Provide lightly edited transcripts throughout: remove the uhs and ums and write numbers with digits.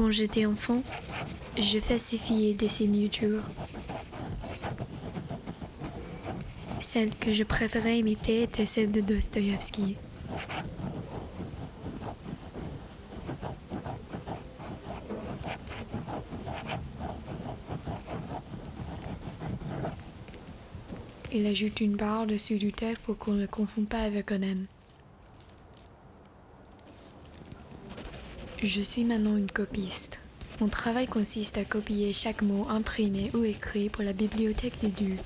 Quand j'étais enfant, je falsifiais des signatures. Celle que je préférais imiter était celle de Dostoïevski. Il ajoute une barre dessus du T pour qu'on ne le confonde pas avec un M. Je suis maintenant une copiste. Mon travail consiste à copier chaque mot imprimé ou écrit pour la bibliothèque de Du.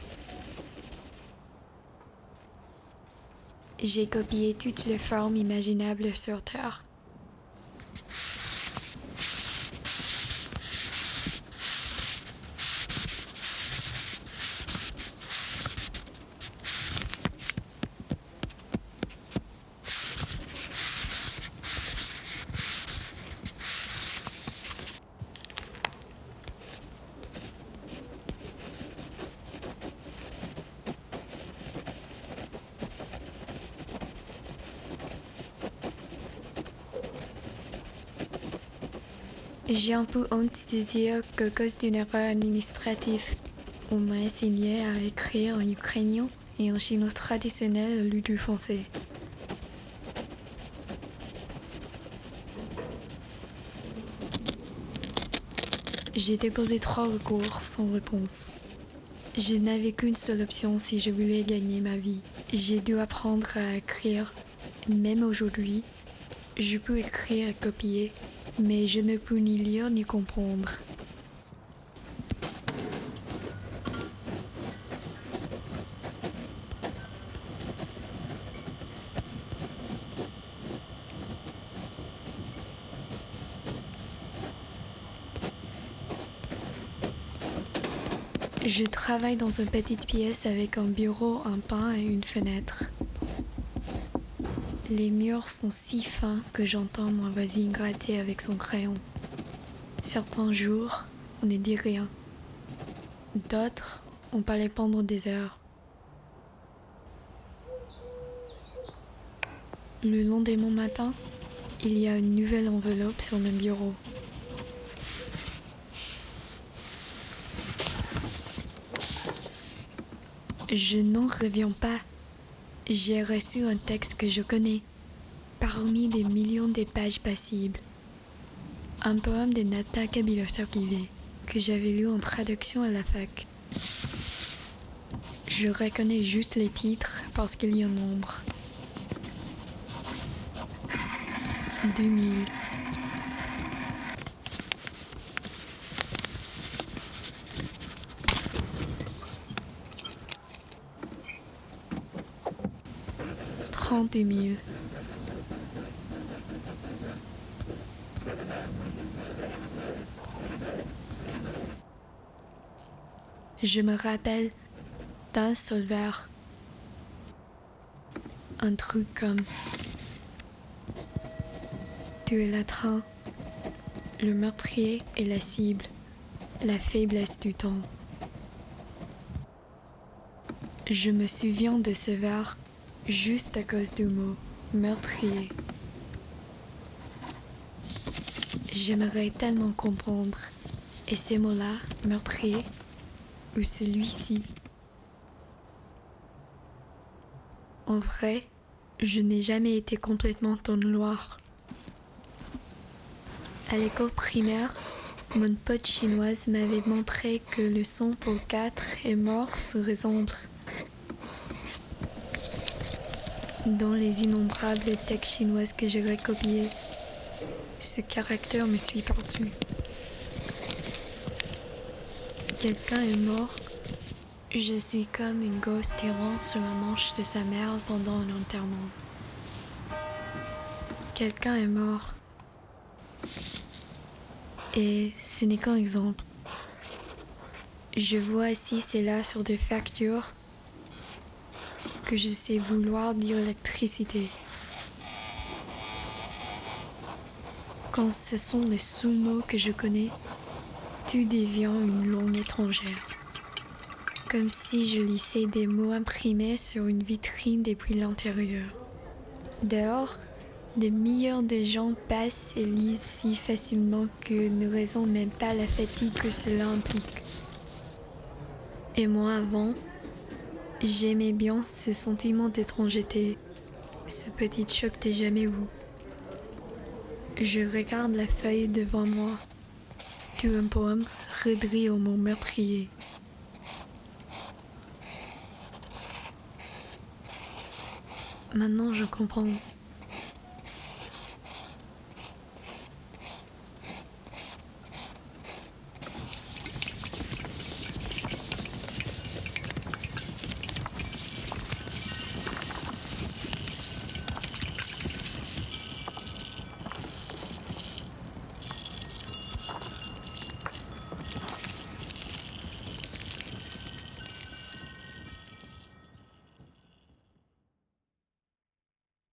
J'ai copié toutes les formes imaginables sur Terre. J'ai un peu honte de dire qu'à cause d'une erreur administrative, on m'a enseigné à écrire en ukrainien et en chinois traditionnel au lieu du français. J'ai déposé 3 recours sans réponse. Je n'avais qu'une seule option si je voulais gagner ma vie. J'ai dû apprendre à écrire. Même aujourd'hui, je peux écrire et copier, mais je ne peux ni lire ni comprendre. Je travaille dans une petite pièce avec un bureau, un pain et une fenêtre. Les murs sont si fins que j'entends ma voisine gratter avec son crayon. Certains jours, on ne dit rien. D'autres, on parlait pendant des heures. Le lendemain matin, il y a une nouvelle enveloppe sur mon bureau. Je n'en reviens pas. J'ai reçu un texte que je connais, parmi des millions de pages passibles. Un poème de Nata Kabilosokivé, que j'avais lu en traduction à la fac. Je reconnais juste les titres parce qu'il y a un nombre. 2000. Trente mille. Je me rappelle d'un seul vers. Un truc comme: tu es le train, le meurtrier et la cible, la faiblesse du temps. Je me souviens de ce vers juste à cause du mot meurtrier. J'aimerais tellement comprendre. Et ces mots-là, meurtrier, ou celui-ci. En vrai, je n'ai jamais été complètement dans le noir. À l'école primaire, mon pote chinoise m'avait montré que le son pour 4 et mort se ressemble. Dans les innombrables textes chinoises que j'ai recopiés, ce caractère me suit partout. Quelqu'un est mort. Je suis comme une gosse tirant sur la manche de sa mère pendant un enterrement. Quelqu'un est mort. Et ce n'est qu'un exemple. Je vois ici et là sur des factures que je sais vouloir dire électricité. Quand ce sont les sous-mots que je connais, tout devient une langue étrangère. Comme si je lisais des mots imprimés sur une vitrine depuis l'intérieur. Dehors, Des millions de gens passent et lisent si facilement que ne raisonnent même pas la fatigue que cela implique. Et moi avant, j'aimais bien ce sentiment d'étrangeté, ce petit choc de jamais vu. Je regarde la feuille devant moi, tout un poème redrit au mot meurtrier. Maintenant je comprends.